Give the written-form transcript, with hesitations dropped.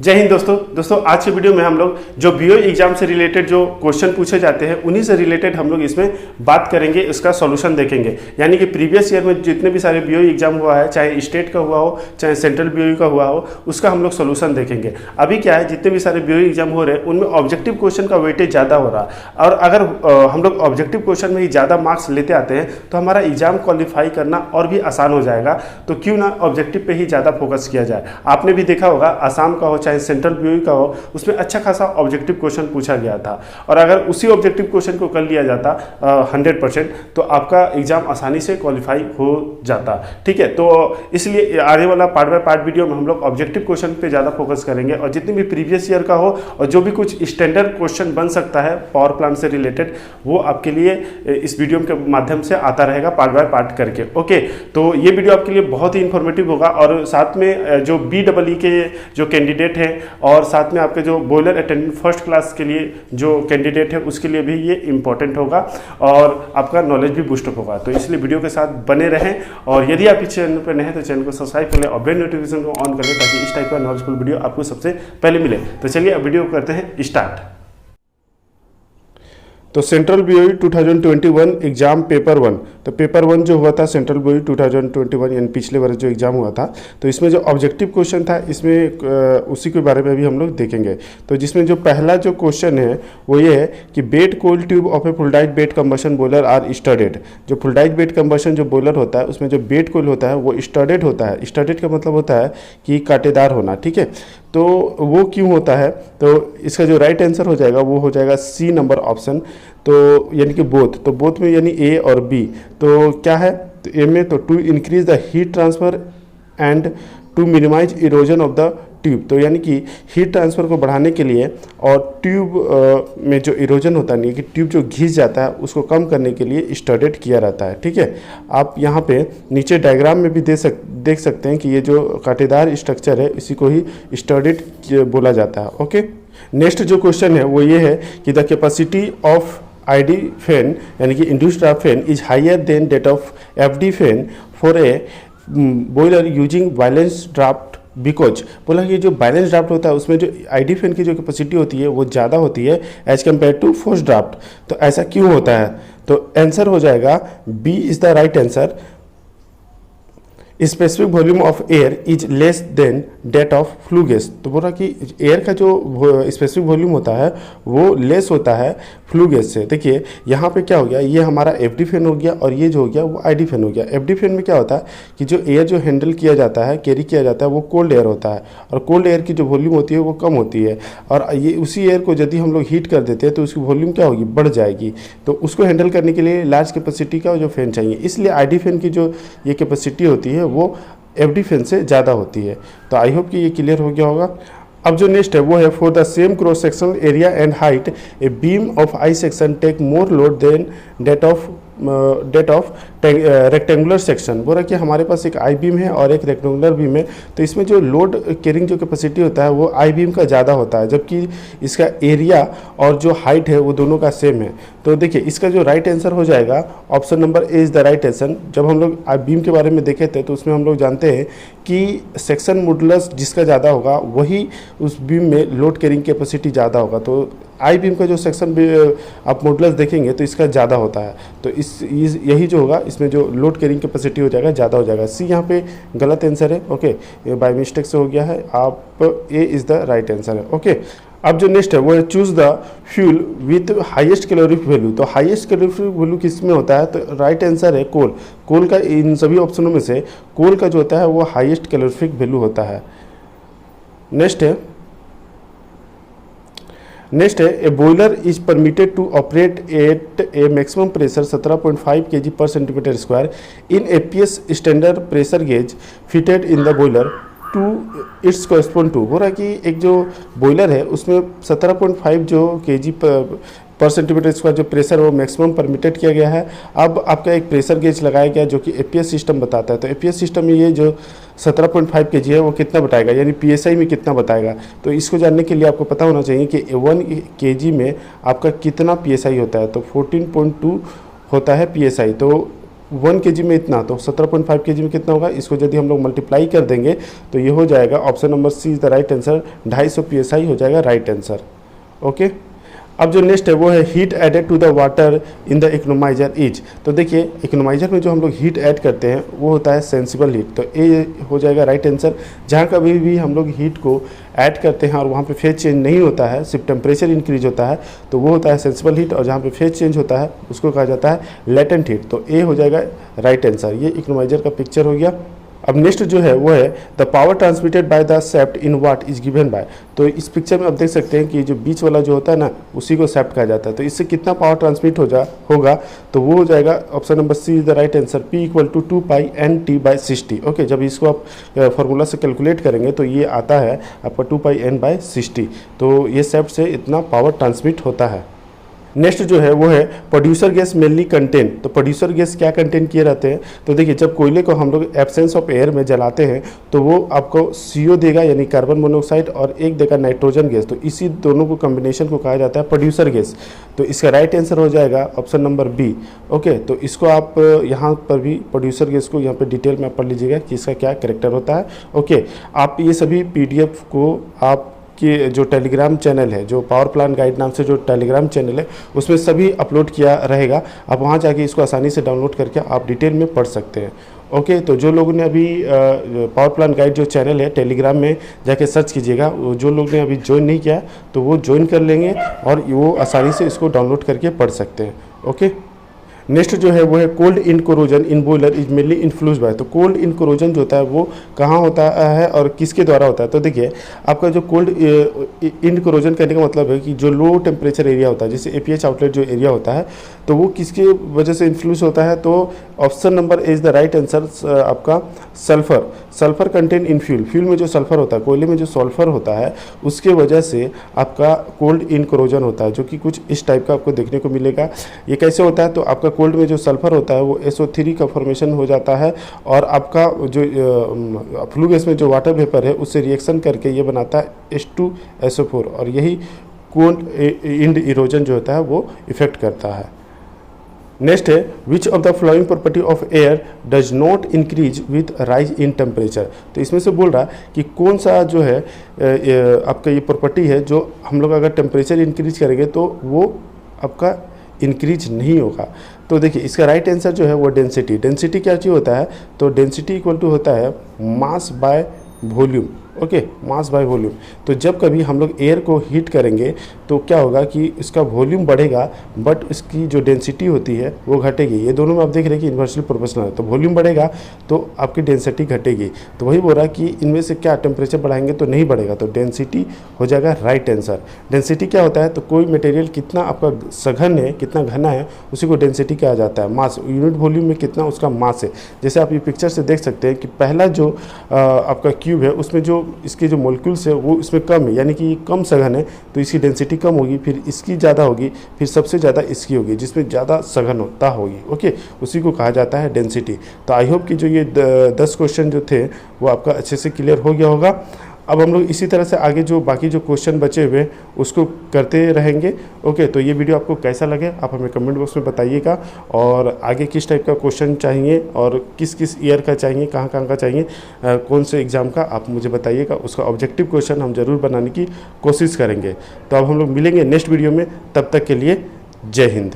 जय हिंद दोस्तों आज के वीडियो में हम लोग जो बीओ एग्जाम से रिलेटेड जो क्वेश्चन पूछे जाते हैं उन्हीं से रिलेटेड हम लोग इसमें बात करेंगे, इसका सॉल्यूशन देखेंगे। यानी कि प्रीवियस ईयर में जितने भी सारे बीओ एग्जाम हुआ है, चाहे स्टेट का हुआ हो चाहे सेंट्रल बीओ का हुआ हो, उसका हम लोग सॉल्यूशन देखेंगे। अभी क्या है, जितने भी सारे बीओ एग्जाम हो रहे हैं उनमें ऑब्जेक्टिव क्वेश्चन का वेटेज ज़्यादा हो रहा है, और अगर हम लोग ऑब्जेक्टिव क्वेश्चन में ही ज़्यादा मार्क्स लेते आते हैं तो हमारा एग्जाम क्वालिफाई करना और भी आसान हो जाएगा। तो क्यों ना ऑब्जेक्टिव पे ही ज़्यादा फोकस किया जाए। आपने भी देखा होगा, आसाम का हो चाहे सेंट्रल बीओ का हो, उसमें अच्छा खासा ऑब्जेक्टिव क्वेश्चन पूछा गया था, और अगर उसी ऑब्जेक्टिव क्वेश्चन को कर लिया जाता 100% तो आपका एग्जाम आसानी से क्वालिफाई हो जाता। ठीक है, तो इसलिए आगे वाला पार्ट बाय पार्ट वीडियो में हम लोग ऑब्जेक्टिव क्वेश्चन पे ज़्यादा फोकस करेंगे, और जितने भी प्रीवियस ईयर का हो और जो भी कुछ स्टैंडर्ड क्वेश्चन बन सकता है पावर प्लांट से रिलेटेड, वो आपके लिए इस वीडियो के माध्यम से आता रहेगा पार्ट बाय पार्ट करके। ओके, तो ये वीडियो आपके लिए बहुत ही इन्फॉर्मेटिव होगा, और साथ में जो BEE के जो कैंडिडेट हैं और साथ में आपके जो बॉयलर अटेंडेंट फर्स्ट क्लास के लिए जो कैंडिडेट है उसके लिए भी ये इंपॉर्टेंट होगा, और आपका नॉलेज भी बूस्ट होगा। तो इसलिए वीडियो के साथ बने रहें, और यदि आप इस चैनल पर नए हैं तो चैनल को सब्सक्राइब कर लें और बेल नोटिफिकेशन को ऑन कर लें, ताकि इस टाइप का नॉलेजफुल वीडियो आपको सबसे पहले मिले। तो चलिए अब वीडियो करते हैं स्टार्ट। तो सेंट्रल बीओई 2021 एग्जाम पेपर 1, तो पेपर 1 जो हुआ था सेंट्रल बीओई 2021 यानी पिछले वर्ष जो एग्जाम हुआ था, तो इसमें जो ऑब्जेक्टिव क्वेश्चन था इसमें उसी के बारे में भी हम लोग देखेंगे। तो जिसमें जो पहला जो क्वेश्चन है वो ये है कि bed coiled tube of a fluidised bed combustion boiler are studded. जो फुल डाइट बेड कंबशन जो बॉयलर होता है उसमें जो बेड कोल होता है वो स्टडेड होता है। स्टडेड का मतलब होता है कि कांटेदार होना। ठीक है, तो वो क्यों होता है, तो इसका जो राइट आंसर हो जाएगा वो हो जाएगा सी नंबर ऑप्शन। तो यानी कि बोथ, तो बोथ में यानी ए और बी। तो क्या है, तो ए में तो to increase the heat transfer and to minimise erosion of the tube. तो यानी कि हीट ट्रांसफ़र को बढ़ाने के लिए और ट्यूब में जो इरोजन होता है, कि ट्यूब जो घिस जाता है उसको कम करने के लिए स्टडेड किया रहता है। ठीक है, आप यहाँ पे नीचे डायग्राम में भी देख सकते हैं कि ये जो कांटेदार स्ट्रक्चर है इसी को ही स्टडेड बोला जाता है। ओके, नेक्स्ट जो क्वेश्चन है वो ये है कि the capacity of ID fan यानी कि induced draft fan is higher than that of FD fan for a boiler using balance draft because. बोला कि जो बैलेंस ड्राफ्ट होता है उसमें जो ID फैन की जो कैपेसिटी होती है वो ज़्यादा होती है as compare to force draft. तो ऐसा क्यों होता है, तो आंसर हो जाएगा B is the right answer. Specific volume of air is less than that of flue gas. तो बोला कि एयर का जो स्पेसिफिक वॉल्यूम होता है वो लेस होता है फ्लू गैस से। देखिए यहाँ पे क्या हो गया, ये हमारा FD फैन हो गया और ये जो हो गया वो ID फैन हो गया। FD फैन में क्या होता है कि जो एयर जो हैंडल किया जाता है, कैरी किया जाता है, वो कोल्ड एयर होता है, और कोल्ड एयर की जो वॉल्यूम होती है वो कम होती है, और ये उसी एयर को यदि हम लोग हीट कर देते हैं तो उसकी वॉल्यूम क्या होगी, बढ़ जाएगी। तो उसको हैंडल करने के लिए लार्ज कैपेसिटी का जो फैन चाहिए, इसलिए ID फैन की जो ये कैपेसिटी होती है वो FD फैन से ज़्यादा होती है। तो आई होप कि ये क्लियर हो गया होगा। अब जो नेक्स्ट है वो है for the same cross sectional area and height a beam of I section take more load than that of rectangular section. बोला कि हमारे पास एक आई बीम है और एक रेक्टेंगुलर बीम है, तो इसमें जो लोड कैरिंग जो कैपेसिटी होता है वो आई बीम का ज़्यादा होता है, जबकि इसका एरिया और जो हाइट है वो दोनों का सेम है। तो देखिए इसका जो राइट आंसर हो जाएगा option number A is the right answer. जब हम लोग आई बीम के बारे में देखे थे तो उसमें हम लोग जानते हैं कि सेक्शन मॉडुलस जिसका ज़्यादा होगा वही उस बीम में लोड कैरिंग कैपेसिटी ज़्यादा होगा। तो आई बीम का जो सेक्शन आप मॉडुलस देखेंगे तो इसका ज़्यादा होता है, तो यही जो होगा इसमें जो लोड कैरिंग कैपेसिटी हो जाएगा ज़्यादा हो जाएगा। सी यहाँ पे गलत आंसर है। ओके, ये बाय मिस्टेक से हो गया है, आप A is the right answer है। ओके, अब जो नेक्स्ट है वो है choose the fuel with highest calorific value. तो हाईएस्ट कैलोरिफिक वैल्यू किस में होता है, तो राइट आंसर है कोल। कोल का इन सभी ऑप्शनों में से कोल का जो होता है वो हाईएस्ट कैलोरिफिक वैल्यू होता है। नेक्स्ट है a boiler is permitted to operate at a maximum pressure 17.5 kg per centimetre square in APS standard pressure gauge fitted in the boiler to its correspond to. हो रहा है कि एक जो boiler है उसमें 17.5 जो kg पर सेंटीमीटर स्क्वायर जो प्रेशर वो मैक्सिमम परमिटेड किया गया है। अब आपका एक प्रेशर गेज लगाया गया जो कि APS सिस्टम बताता है। तो APS सिस्टम में ये जो 17.5 kg है वो कितना बताएगा, यानी PSI में कितना बताएगा। तो इसको जानने के लिए आपको पता होना चाहिए कि 1 kg में आपका कितना PSI होता है। तो 14.2 होता है PSI। तो 1 kg में इतना, तो 17.5 kg में कितना होगा, इसको यदि हम लोग मल्टीप्लाई कर देंगे तो ये हो जाएगा, option number C is the right answer, 250 psi हो जाएगा राइट आंसर। ओके, अब जो नेक्स्ट है वो है heat added to the water in the economiser is. तो देखिए इकोनोमाइजर में जो हम लोग हीट ऐड करते हैं वो होता है सेंसिबल हीट, तो ए हो जाएगा राइट आंसर। जहाँ कभी भी हम लोग हीट को ऐड करते हैं और वहाँ पे फेज चेंज नहीं होता है, सिर्फ टेम्परेचर इंक्रीज होता है, तो वो होता है सेंसिबल हीट, और जहाँ पे फेज चेंज होता है उसको कहा जाता है लेटेंट हीट, तो ए हो जाएगा राइट आंसर। ये इकोनोमाइजर का पिक्चर हो गया। अब नेक्स्ट जो है वो है the power transmitted by the shaft in watt is given by. तो इस पिक्चर में आप देख सकते हैं कि जो बीच वाला जो होता है ना उसी को सेप्ट कहा जाता है, तो इससे कितना पावर ट्रांसमिट होगा, तो वो हो जाएगा option number C is the right answer, P = 2πN/T/60। Okay, जब इसको आप फॉर्मूला से कैलकुलेट करेंगे तो ये आता है आपका 2πN/60, तो ये सेप्ट से इतना पावर ट्रांसमिट होता है। नेक्स्ट जो है वो है प्रोड्यूसर गैस मेनली कंटेन। तो प्रोड्यूसर गैस क्या कंटेन किए रहते हैं, तो देखिए जब कोयले को हम लोग एब्सेंस ऑफ एयर में जलाते हैं तो वो आपको CO देगा यानी कार्बन मोनोऑक्साइड, और एक देगा नाइट्रोजन गैस, तो इसी दोनों को कॉम्बिनेशन को कहा जाता है प्रोड्यूसर गैस। तो इसका राइट आंसर हो जाएगा ऑप्शन नंबर बी। ओके, तो इसको आप यहाँ पर भी प्रोड्यूसर गैस को यहाँ पर डिटेल में पढ़ लीजिएगा कि इसका क्या कैरेक्टर होता है। ओके, आप ये सभी PDF को आप कि जो टेलीग्राम चैनल है, जो पावर प्लांट गाइड नाम से जो टेलीग्राम चैनल है उसमें सभी अपलोड किया रहेगा, आप वहाँ जाके इसको आसानी से डाउनलोड करके आप डिटेल में पढ़ सकते हैं। ओके, तो जो लोगों ने अभी पावर प्लांट गाइड जो चैनल है टेलीग्राम में जाके सर्च कीजिएगा, जो लोग ने अभी ज्वाइन नहीं किया तो वो ज्वाइन कर लेंगे और वो आसानी से इसको डाउनलोड करके पढ़ सकते हैं। ओके, नेक्स्ट जो है वो है cold in corrosion in boiler is mainly influenced by. तो कोल्ड इन कोरोजन जो होता है वो कहाँ होता है और किसके द्वारा होता है, तो देखिए आपका जो कोल्ड इन कोरोजन कहने का मतलब है कि जो लो टेम्परेचर एरिया होता है, जैसे APH आउटलेट जो एरिया होता है, तो वो किसके वजह से इन्फ्लुएंस होता है, तो option number is the right answer आपका sulphur. Sulphur content in fuel, fuel में जो सल्फर होता है, कोयले में जो सल्फर होता है उसके वजह से आपका कोल्ड इन कोरोजन होता है, जो कि कुछ इस टाइप का आपको देखने को मिलेगा। ये कैसे होता है, तो आपका कोल्ड में जो सल्फर होता है वो SO3 का फॉर्मेशन हो जाता है, और आपका जो फ्लू गैस में जो वाटर वेपर है उससे रिएक्शन करके ये बनाता है H2SO4, और यही कोल्ड इंड इरोजन जो होता है वो इफेक्ट करता है। नेक्स्ट है which of the flowing property of air does not increase with rise in temperature. तो इसमें से बोल रहा है कि कौन सा जो है आपका ये प्रॉपर्टी है जो हम लोग अगर टेम्परेचर इंक्रीज करेंगे तो वो आपका इंक्रीज नहीं होगा। तो देखिए इसका राइट आंसर जो है वो डेंसिटी। डेंसिटी क्या चीज़ होता है, तो डेंसिटी इक्वल टू होता है mass by volume. Okay, mass by volume. तो जब कभी हम लोग एयर को हीट करेंगे तो क्या होगा कि इसका वॉल्यूम बढ़ेगा बट इसकी जो डेंसिटी होती है वो घटेगी। ये दोनों में आप देख रहे हैं कि इन्वर्सली प्रोपोर्शनल है, तो वॉल्यूम बढ़ेगा तो आपकी डेंसिटी घटेगी। तो वही बोल रहा है कि इनमें से क्या टेम्परेचर बढ़ाएंगे तो नहीं बढ़ेगा, तो डेंसिटी हो जाएगा राइट आंसर। डेंसिटी क्या होता है, तो कोई मटेरियल कितना आपका सघन है, कितना घना है, उसी को डेंसिटी कहा जाता है। मास यूनिट वॉल्यूम में कितना उसका मास है। जैसे आप ये पिक्चर से देख सकते हैं कि पहला जो आपका क्यूब है उसमें जो इसके जो मॉलिक्यूल्स है वो इसमें कम है, यानी कि कम सघन है तो इसकी डेंसिटी कम होगी, फिर इसकी ज़्यादा होगी, फिर सबसे ज़्यादा इसकी होगी जिसमें ज़्यादा सघन होता होगी। ओके, उसी को कहा जाता है डेंसिटी। तो आई होप कि जो ये 10 क्वेश्चन जो थे वो आपका अच्छे से क्लियर हो गया होगा। अब हम लोग इसी तरह से आगे जो बाकी जो क्वेश्चन बचे हुए उसको करते रहेंगे। ओके, तो ये वीडियो आपको कैसा लगे आप हमें कमेंट बॉक्स में बताइएगा, और आगे किस टाइप का क्वेश्चन चाहिए और किस किस ईयर का चाहिए, कहाँ कहाँ का चाहिए, कौन से एग्ज़ाम का आप मुझे बताइएगा। उसका ऑब्जेक्टिव क्वेश्चन हम ज़रूर बनाने की कोशिश करेंगे। तो अब हम लोग मिलेंगे नेक्स्ट वीडियो में, तब तक के लिए जय हिंद।